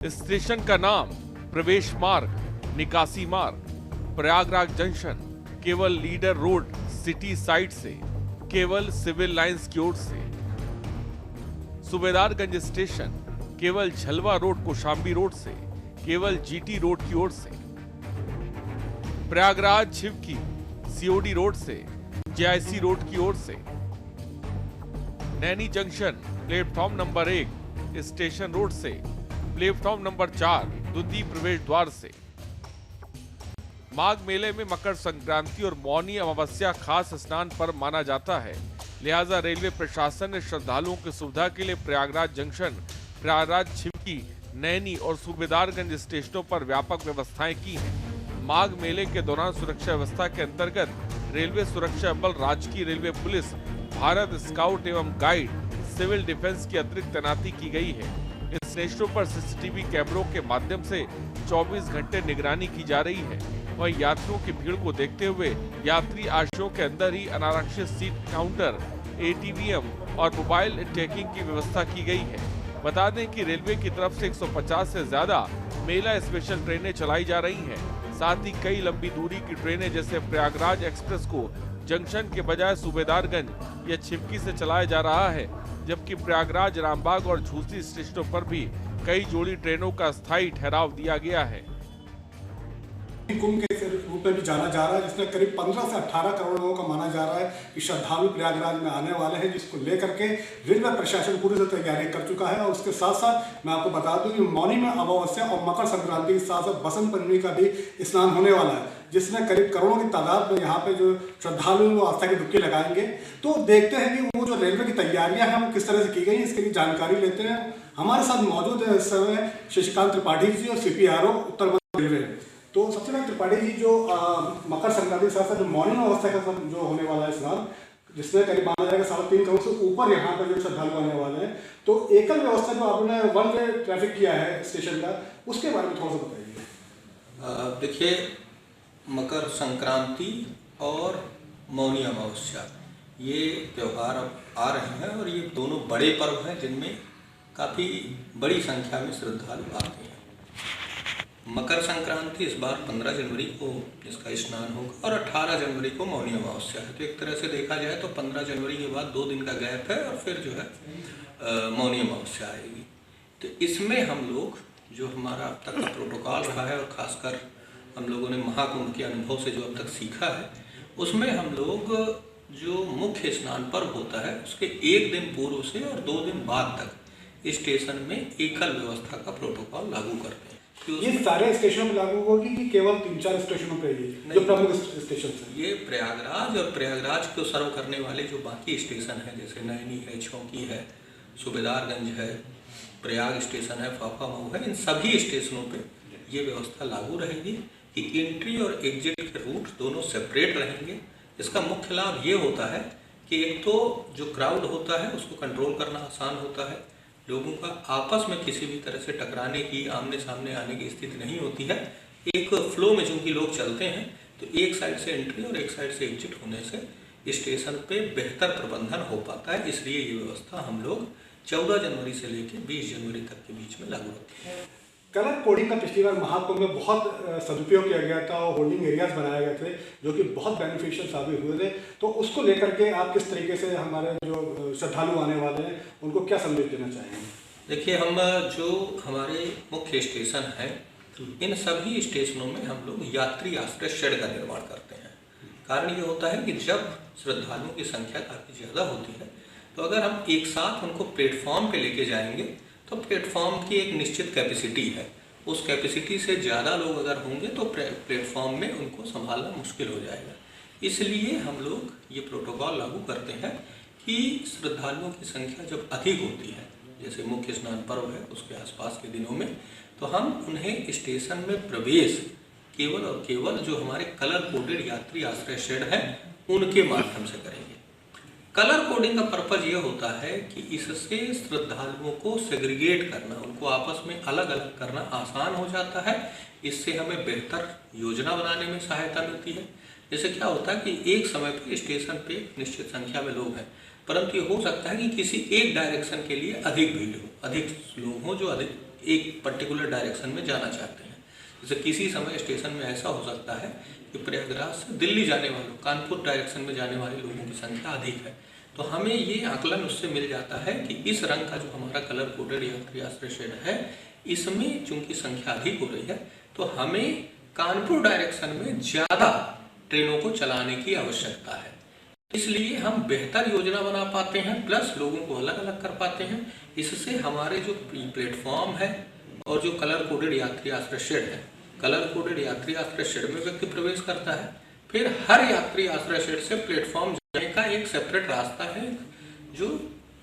Station का नाम, प्रवेश मार्ग, निकासी मार्ग, प्रयागराज जंक्शन केवल लीडर रोड सिटी साइड से, केवल सिविल लाइंस की ओर से। सूबेदारगंज स्टेशन केवल झलवा रोड कौशाम्बी रोड से, केवल जीटी रोड की ओर से। प्रयागराज छिवकी सीओडी रोड से, जेआईसी रोड की ओर से। Naini junction platform number 1 station road से, प्लेटफॉर्म नंबर 4 द्वितीय प्रवेश द्वार से। माघ मेले में मकर संक्रांति और मौनी अमावस्या खास स्नान पर्व माना जाता है, लिहाजा रेलवे प्रशासन ने श्रद्धालुओं की सुविधा के लिए प्रयागराज जंक्शन, प्रयागराज छिवकी, नैनी और सूबेदारगंज स्टेशनों पर व्यापक व्यवस्थाएं की हैं। माघ मेले के दौरान सुरक्षा व्यवस्था के अंतर्गत रेलवे सुरक्षा बल, राजकीय रेलवे पुलिस, भारत स्काउट एवं गाइड, सिविल डिफेंस की अतिरिक्त तैनाती की गई है। इन स्टेशनों पर सीसीटीवी कैमरों के माध्यम से 24 घंटे निगरानी की जा रही है। वहीं यात्रियों की भीड़ को देखते हुए यात्री आश्रयों के अंदर ही अनारक्षित सीट काउंटर, एटीवीएम और मोबाइल टैगिंग की व्यवस्था की गई है। बता दें कि रेलवे की तरफ से 150 से ज्यादा मेला स्पेशल ट्रेनें चलाई जा रही हैं। साथ ही कई लंबी दूरी की ट्रेनें जैसे प्रयागराज एक्सप्रेस को जंक्शन के बजाय सूबेदारगंज या छिवकी से चलाया जा रहा है, जबकि प्रयागराज, रामबाग और झूसी स्टेशनों पर भी कई जोड़ी ट्रेनों का स्थायी ठहराव दिया गया है। कुंभ के रूप में भी जाना जा रहा है, जिसमें करीब 15 से 18 करोड़ लोगों का माना जा रहा है कि श्रद्धालु प्रयागराज में आने वाले हैं, जिसको लेकर के रेलवे प्रशासन पूरी तरह तैयारी कर चुका है। और उसके साथ साथ मैं आपको बता दूं कि मौनी में अमावस्या और मकर संक्रांति के साथ साथ बसंत पंचमी का भी स्नान होने वाला है, जिसमें करीब करोड़ों की तादाद में यहाँ पे जो श्रद्धालु वो आस्था की डुबकी लगाएंगे। तो देखते हैं कि वो जो रेलवे की तैयारियां हैं वो किस तरह से की गई, इसके लिए जानकारी लेते हैं। हमारे साथ मौजूद है इस समय शशिकांत त्रिपाठी जी और CPRO उत्तर मध्य रेलवे। तो सबसे पहले त्रिपाठी जी, जो मकर संक्रांति के साथ साथ जो मौनी अवस्था का जो होने वाला है स्नान, जिसमें करीब माना जाएगा 3.5 करोड़ से ऊपर यहाँ पर जो श्रद्धालु आने वाले हैं, तो एकल व्यवस्था जो आपने वन वे ट्रैफिक किया है स्टेशन का, उसके बारे में थोड़ा सा बताइए। देखिए, मकर संक्रांति और मौनी अमावस्या ये त्यौहार अब आ रहे हैं और ये दोनों बड़े पर्व हैं जिनमें काफ़ी बड़ी संख्या में श्रद्धालु आते हैं। मकर संक्रांति इस बार 15 जनवरी को इसका स्नान होगा और 18 जनवरी को मौनी अमावस्या है। तो एक तरह से देखा जाए तो 15 जनवरी के बाद 2 दिन का गैप है और फिर जो है मौनी अमावस्या आएगी। तो इसमें हम लोग जो हमारा अब तक का प्रोटोकॉल रहा है और ख़ासकर हम लोगों ने महाकुंभ के अनुभव से जो अब तक सीखा है, उसमें हम लोग जो मुख्य स्नान पर्व होता है उसके 1 दिन पूर्व से और 2 दिन बाद तक स्टेशन में एकल व्यवस्था का प्रोटोकॉल लागू करते हैं। ये सारे स्टेशनों पर लागू होगी कि केवल 3-4 स्टेशनों पर ही जो प्रमुख स्टेशन हैं? ये प्रयागराज और प्रयागराज को सर्व करने वाले जो बाकी स्टेशन हैं, जैसे नैनी है, छौकी है, सूबेदारगंज है, प्रयाग स्टेशन है, फाफा मऊ है, इन सभी स्टेशनों पे ये व्यवस्था लागू रहेगी कि एंट्री और एग्जिट के रूट दोनों सेपरेट रहेंगे। इसका मुख्य लाभ ये होता है कि एक तो जो क्राउड होता है उसको कंट्रोल करना आसान होता है, लोगों का आपस में किसी भी तरह से टकराने की, आमने सामने आने की स्थिति नहीं होती है। एक फ्लो में चूंकि लोग चलते हैं तो एक साइड से एंट्री और एक साइड से एग्जिट होने से स्टेशन पे बेहतर प्रबंधन हो पाता है। इसलिए ये व्यवस्था हम लोग 14 जनवरी से लेकर 20 जनवरी तक के बीच में लागू होती है। कलर कोडिंग का पिछली बार महाकुंभ में बहुत सदुपयोग किया गया था और होल्डिंग एरियाज बनाए गए थे जो कि बहुत बेनिफिशियल साबित हुए थे। तो उसको लेकर के आप किस तरीके से हमारे जो श्रद्धालु आने वाले हैं उनको क्या संदेश देना चाहेंगे? देखिए, हम जो हमारे मुख्य स्टेशन हैं इन सभी स्टेशनों में हम लोग यात्री आश्रय शेड का निर्माण करते हैं। कारण ये होता है कि जब श्रद्धालुओं की संख्या काफ़ी ज़्यादा होती है तो अगर हम एक साथ उनको प्लेटफॉर्म पे लेके जाएंगे तो प्लेटफॉर्म की एक निश्चित कैपेसिटी है, उस कैपेसिटी से ज़्यादा लोग अगर होंगे तो प्लेटफॉर्म में उनको संभालना मुश्किल हो जाएगा। इसलिए हम लोग ये प्रोटोकॉल लागू करते हैं कि श्रद्धालुओं की संख्या जब अधिक होती है, जैसे मुख्य स्नान पर्व है उसके आसपास के दिनों में, तो हम उन्हें स्टेशन में प्रवेश केवल और केवल जो हमारे कलर कोडेड यात्री आश्रय शेड हैं उनके माध्यम से करेंगे। कलर कोडिंग का पर्पज ये होता है कि इससे श्रद्धालुओं को सेग्रीगेट करना, उनको आपस में अलग अलग करना आसान हो जाता है। इससे हमें बेहतर योजना बनाने में सहायता मिलती है। जैसे क्या होता है कि एक समय पर स्टेशन पे निश्चित संख्या में लोग हैं, परंतु ये हो सकता है कि किसी एक डायरेक्शन के लिए अधिक भीड़ हो, अधिक लोग हों जो अधिक एक पर्टिकुलर डायरेक्शन में जाना चाहते हैं। जैसे किसी समय स्टेशन में ऐसा हो सकता है कि प्रयागराज से दिल्ली जाने वालों, कानपुर डायरेक्शन में जाने वाले लोगों की संख्या अधिक है, तो हमें ये आकलन उससे मिल जाता है कि इस रंग का जो हमारा कलर कोडेड यात्री आश्रय शेड है, इसमें चूंकि संख्या अधिक हो रही है, तो हमें कानपुर डायरेक्शन में ज़्यादा ट्रेनों को चलाने की आवश्यकता है। इसलिए हम बेहतर योजना बना पाते हैं, प्लस लोगों को अलग अलग कर पाते हैं। इससे हमारे जो प्लेटफॉर्म है और जो कलर कोडेड यात्री आश्रय शेड है, कलर कोडेड यात्री आश्रय शेड में व्यक्ति प्रवेश करता है, फिर हर यात्री आश्रय शेड से प्लेटफॉर्म जाने का एक सेपरेट रास्ता है जो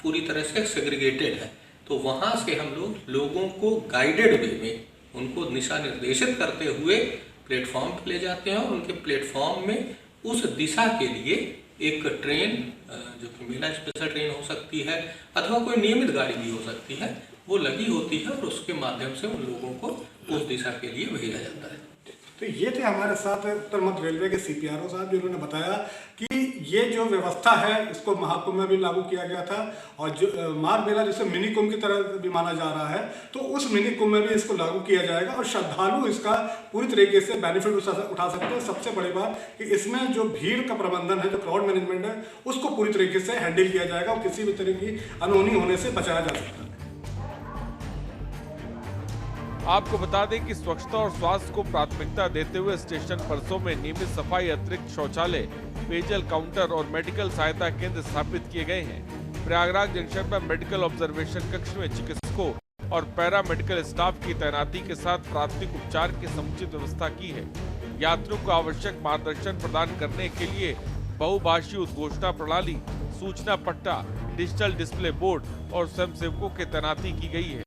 पूरी तरह से सेग्रीगेटेड है। तो वहाँ से हम लोगों को गाइडेड वे में उनको दिशा निर्देशित करते हुए प्लेटफॉर्म पे ले जाते हैं और उनके प्लेटफॉर्म में उस दिशा के लिए एक ट्रेन, जो कि मेला स्पेशल ट्रेन हो सकती है अथवा कोई नियमित गाड़ी भी हो सकती है, वो लगी होती है और उसके माध्यम से उन लोगों को उस दिशा के लिए भेजा जाता है। तो ये थे हमारे साथ उत्तर मध्य रेलवे के CPRO साहब, जिन्होंने बताया कि ये जो व्यवस्था है इसको महाकुंभ में भी लागू किया गया था और जो माघ मेला जिसे मिनी कुंभ की तरह भी माना जा रहा है, तो उस मिनी कुंभ में भी इसको लागू किया जाएगा और श्रद्धालु इसका पूरी तरीके से बेनिफिट उठा सकते हैं। सबसे बड़ी बात कि इसमें जो भीड़ का प्रबंधन है, जो क्राउड मैनेजमेंट है, उसको पूरी तरीके से हैंडल किया जाएगा और किसी भी तरह की अनहोनी होने से बचाया जा सकता है। आपको बता दें कि स्वच्छता और स्वास्थ्य को प्राथमिकता देते हुए स्टेशन परिसरों में नियमित सफाई, अतिरिक्त शौचालय, पेयजल काउंटर और मेडिकल सहायता केंद्र स्थापित किए गए हैं। प्रयागराज जंक्शन पर मेडिकल ऑब्जर्वेशन कक्ष में चिकित्सकों और पैरा मेडिकल स्टाफ की तैनाती के साथ प्राथमिक उपचार की समुचित व्यवस्था की है। यात्रियों को आवश्यक मार्गदर्शन प्रदान करने के लिए बहुभाषीय उद्घोषणा प्रणाली, सूचना पट्टा, डिजिटल डिस्प्ले बोर्ड और स्वयंसेवकों की तैनाती की गई है।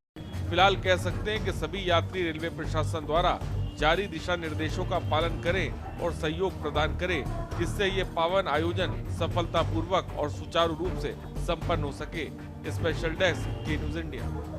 फिलहाल कह सकते हैं कि सभी यात्री रेलवे प्रशासन द्वारा जारी दिशा निर्देशों का पालन करें और सहयोग प्रदान करें, जिससे ये पावन आयोजन सफलतापूर्वक और सुचारू रूप से संपन्न हो सके। स्पेशल डेस्क, के न्यूज़ इंडिया।